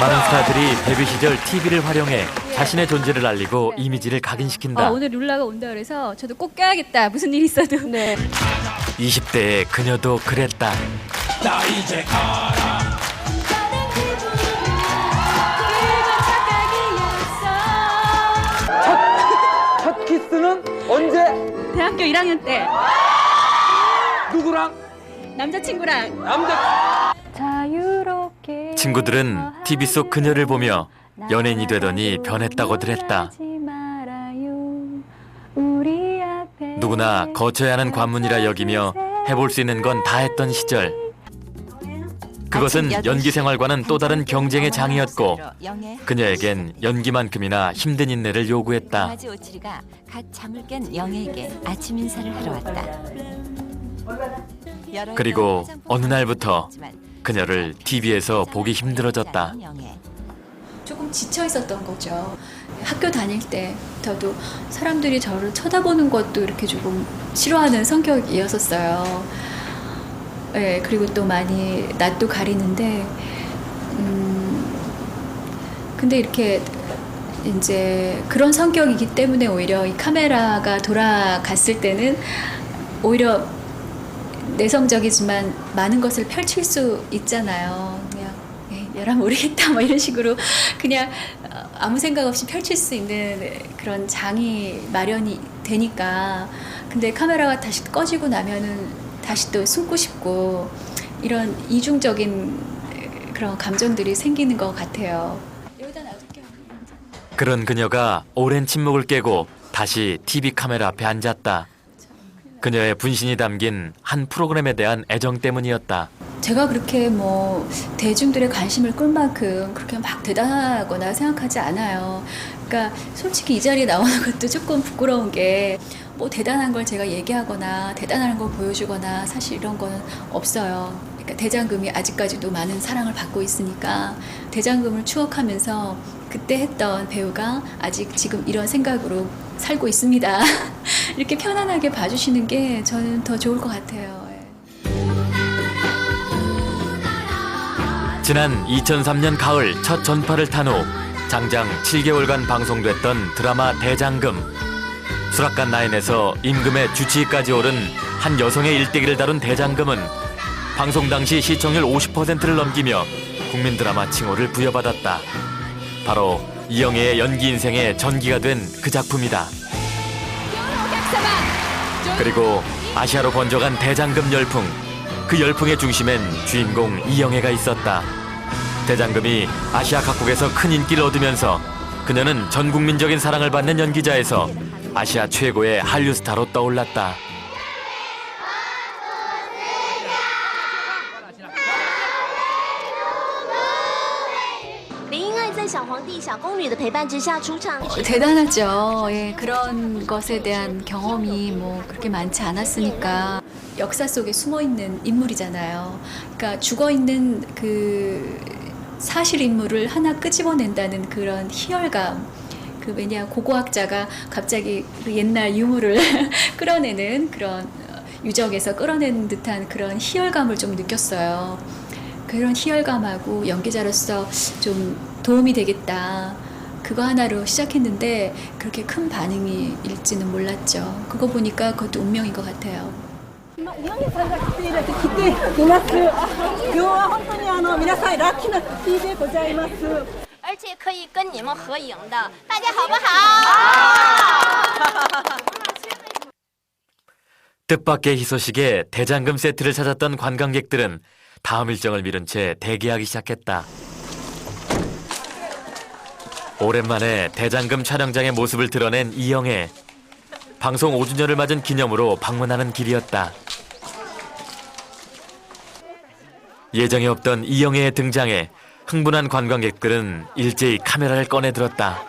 많은 스타들이 데뷔 시절 TV를 활용해 자신의 존재를 알리고 이미지를 각인시킨다. 오늘 룰라가 온다 그래서 저도 꼭 껴야겠다. 무슨 일 있어도. 네. 20대의 그녀도 그랬다. 나 이제 알아. 첫 키스는 언제? 대학교 1학년 때 누구랑? 남자친구랑. 남자. 자유롭게 친구들은 TV 속 그녀를 보며 연예인이 되더니 변했다고들 했다. 누구나 거쳐야 하는 관문이라 여기며 해볼 수 있는 건 다 했던 시절. 그것은 연기 생활과는 또 다른 경쟁의 장이었고 그녀에겐 연기만큼이나 힘든 인내를 요구했다. 강아지 오칠이가 갓 잠을 깬 영애에게 아침 인사를 하러 왔다. 그리고 어느 날부터 그녀를 TV에서 보기 힘들어졌다. 조금 지쳐 있었던 거죠. 학교 다닐 때부터도 사람들이 저를 쳐다보는 것도 이렇게 조금 싫어하는 성격이었었어요. 네, 그리고 또 많이 낯도 가리는데, 근데 이렇게 이제 그런 성격이기 때문에 오히려 이 카메라가 돌아갔을 때는 오히려 내성적이지만 많은 것을 펼칠 수 있잖아요. 그냥 얘라 모르겠다 뭐 이런 식으로 그냥 아무 생각 없이 펼칠 수 있는 그런 장이 마련이 되니까. 근데 카메라가 다시 꺼지고 나면은 다시 또 숨고 싶고 이런 이중적인 그런 감정들이 생기는 것 같아요. 여기다 놔둘게요. 그런 그녀가 오랜 침묵을 깨고 다시 TV 카메라 앞에 앉았다. 그녀의 분신이 담긴 한 프로그램에 대한 애정 때문이었다. 제가 그렇게 뭐 대중들의 관심을 끌 만큼 그렇게 막 대단하거나 생각하지 않아요. 그러니까 솔직히 이 자리에 나오는 것도 조금 부끄러운 게 뭐 대단한 걸 제가 얘기하거나 대단한 걸 보여주거나 사실 이런 거는 없어요. 그러니까 대장금이 아직까지도 많은 사랑을 받고 있으니까 대장금을 추억하면서 그때 했던 배우가 아직 지금 이런 생각으로 살고 있습니다. 이렇게 편안하게 봐주시는 게 저는 더 좋을 것 같아요. 지난 2003년 가을 첫 전파를 탄 후 장장 7개월간 방송됐던 드라마 대장금. 수락관 라인에서 임금의 주치의까지 오른 한 여성의 일대기를 다룬 대장금은 방송 당시 시청률 50%를 넘기며 국민 드라마 칭호를 부여받았다. 바로 이영애의 연기 인생의 전기가 된 그 작품이다. 그리고 아시아로 번져간 대장금 열풍. 그 열풍의 중심엔 주인공 이영애가 있었다. 대장금이 아시아 각국에서 큰 인기를 얻으면서 그녀는 전 국민적인 사랑을 받는 연기자에서 아시아 최고의 한류 스타로 떠올랐다. 林英爱在小皇帝、小宫女的陪伴之下出场。 대단하죠. 예, 그런 것에 대한 경험이 뭐 그렇게 많지 않았으니까 역사 속에 숨어 있는 인물이잖아요. 그러니까 죽어 있는 그 사실 인물을 하나 끄집어낸다는 그런 희열감. 그 왜냐 고고학자가 갑자기 그 옛날 유물을 끌어내는 그런 유적에서 끌어내는 듯한 그런 희열감을 좀 느꼈어요. 그런 희열감하고 연기자로서 좀 도움이 되겠다. 그거 하나로 시작했는데 그렇게 큰 반응이 일지는 몰랐죠. 그거 보니까 그것도 운명인 것 같아요. 而且可以跟你们合影的，大家好不好？ 뜻밖의 희소식에 대장금 세트를 찾았던 관광객들은 다음 일정을 미룬 채 대기하기 시작했다. 오랜만에 대장금 촬영장의 모습을 드러낸 이영애. 방송 5주년을 맞은 기념으로 방문하는 길이었다. 예정에 없던 이영애의 등장에 흥분한 관광객들은 일제히 카메라를 꺼내들었다.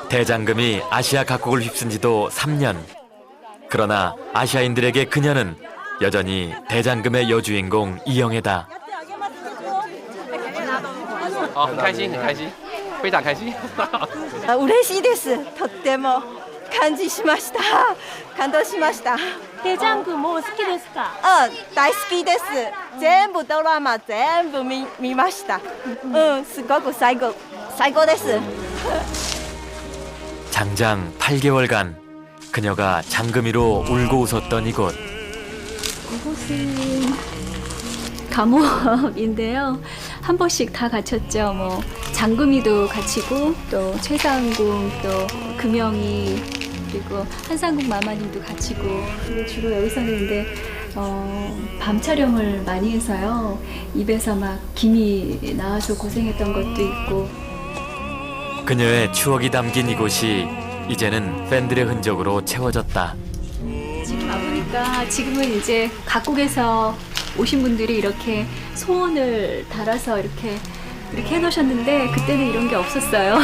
대장금이 아시아 각국을 휩쓴 지도 3년. 그러나 아시아인들에게 그녀는 여전히 대장금의 여주인공 이영애다. 很开心，很开心，非常开心。嬉しいです。とっても。感じしました。感動しました。デジャングも好きですか？大好きです。全部ドラマ全部見ました。すごく最高です。 장장 8개월간 그녀가 장금이로 울고 웃었던 이곳. 이곳은 감옥인데요. 한 번씩 다 갇혔죠. 뭐 장금이도 갇히고 또 최상궁 또 금영이 그리고 한상궁 마마님도 갇히고 그리고 주로 여기서는 근데 밤 촬영을 많이 해서요. 입에서 막 김이 나와서 고생했던 것도 있고. 그녀의 추억이 담긴 이곳이 이제는 팬들의 흔적으로 채워졌다. 지금 와보니까 지금은 이제 각국에서 오신 분들이 이렇게 소원을 달아서 이렇게 해놓으셨는데 그때는 이런 게 없었어요.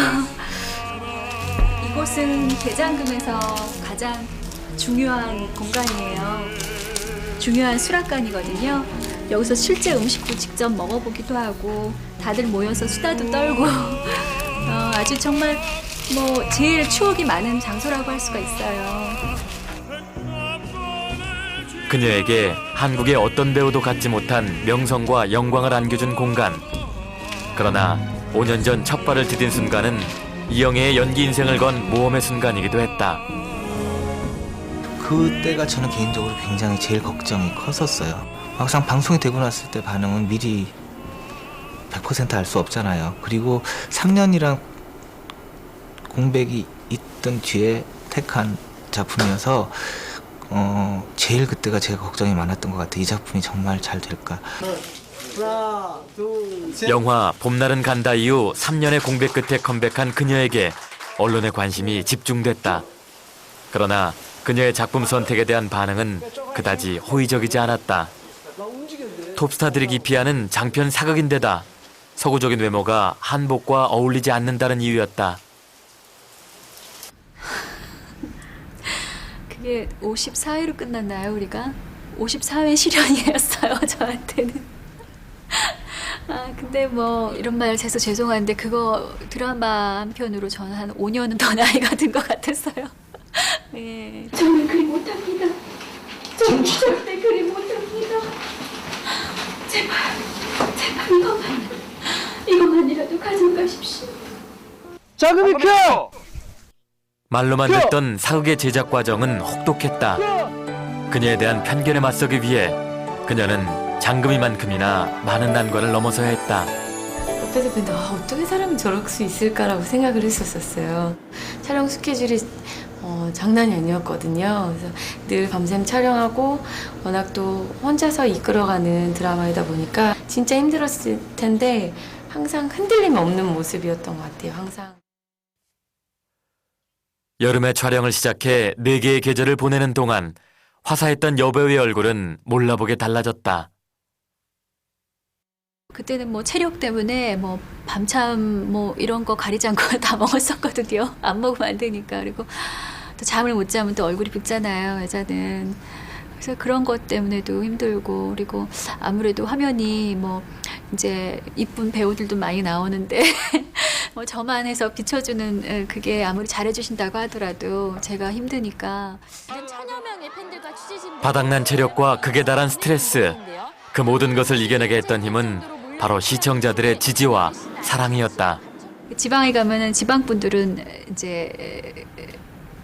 이곳은 대장금에서 가장 중요한 공간이에요. 중요한 수락관이거든요. 여기서 실제 음식도 직접 먹어보기도 하고 다들 모여서 수다도 떨고 아주 정말 뭐 제일 추억이 많은 장소라고 할 수가 있어요. 그녀에게 한국의 어떤 배우도 갖지 못한 명성과 영광을 안겨준 공간. 그러나 5년 전 첫 발을 디딘 순간은 이영애의 연기 인생을 건 모험의 순간이기도 했다. 그때가 저는 개인적으로 굉장히 제일 걱정이 컸었어요. 막상 방송이 되고 났을 때 반응은 미리 100% 알 수 없잖아요. 그리고 3년이란 공백이 있던 뒤에 택한 작품이어서 제일 그때가 제가 걱정이 많았던 것 같아요. 이 작품이 정말 잘 될까. 하나, 둘, 셋. 영화 봄날은 간다 이후 3년의 공백 끝에 컴백한 그녀에게 언론의 관심이 집중됐다. 그러나 그녀의 작품 선택에 대한 반응은 그다지 호의적이지 않았다. 톱스타들이 기피하는 장편 사극인데다 서구적인 외모가 한복과 어울리지 않는다는 이유였다. 그게 54회로 끝났나요, 우리가? 54회 실현이었어요, 저한테는. 근데 뭐 이런 말 해서 죄송한데 그거 드라마 한 편으로 저는 한 5년은 더 나이가 든 것 같았어요. 예. 저는 그리 못합니다. 저는 절대 그리 못합니다. 제발 이것만이라도 가져가십시오. 자금이 켜! 말로만 듣던 사극의 제작 과정은 혹독했다. 그녀에 대한 편견에 맞서기 위해 그녀는 장금이만큼이나 많은 난관을 넘어서야 했다. 옆에서 보는데 어떻게 사람이 저럴 수 있을까라고 생각을 했었어요. 촬영 스케줄이 장난이 아니었거든요. 그래서 늘 밤샘 촬영하고 워낙 또 혼자서 이끌어가는 드라마이다 보니까 진짜 힘들었을 텐데 항상 흔들림 없는 모습이었던 것 같아요. 항상. 여름에 촬영을 시작해 4개의 계절을 보내는 동안 화사했던 여배우의 얼굴은 몰라보게 달라졌다. 그때는 뭐 체력 때문에 뭐 밤참 뭐 이런 거 가리지 않고 다 먹었었거든요. 안 먹으면 안 되니까. 그리고 또 잠을 못 자면 또 얼굴이 붓잖아요, 여자는. 그래서 그런 것 때문에도 힘들고, 그리고 아무래도 화면이 뭐 이제 이쁜 배우들도 많이 나오는데 뭐 저만 해서 비춰주는 그게 아무리 잘해주신다고 하더라도 제가 힘드니까. 천여 명의 팬들과 취재진 바닥난 체력과 극에 달한 스트레스, 그 모든 것을 이겨내게 했던 힘은 바로 시청자들의 지지와 사랑이었다. 지방에 가면은 지방 분들은 이제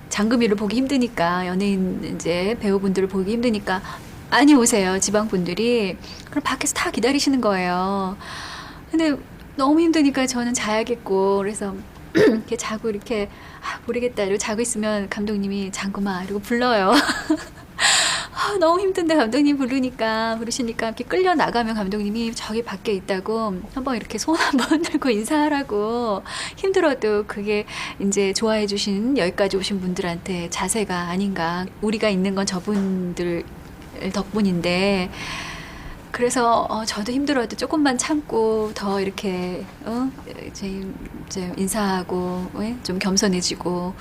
장금이를 보기 힘드니까, 연예인 이제 배우분들을 보기 힘드니까 많이 오세요, 지방 분들이. 그럼 밖에서 다 기다리시는 거예요. 근데 너무 힘드니까 저는 자야겠고, 그래서 이렇게 자고 이렇게 모르겠다 이러고 자고 있으면 감독님이 장금아 이러고 불러요. 너무 힘든데 감독님 부르시니까 이렇게 끌려 나가면 감독님이 저기 밖에 있다고 한번 이렇게 손 한번 들고 인사하라고. 힘들어도 그게 이제 좋아해 주신 여기까지 오신 분들한테 자세가 아닌가. 우리가 있는 건 저분들 덕분인데. 그래서 저도 힘들어도 조금만 참고 더 이렇게 이제 인사하고 좀 겸손해지고.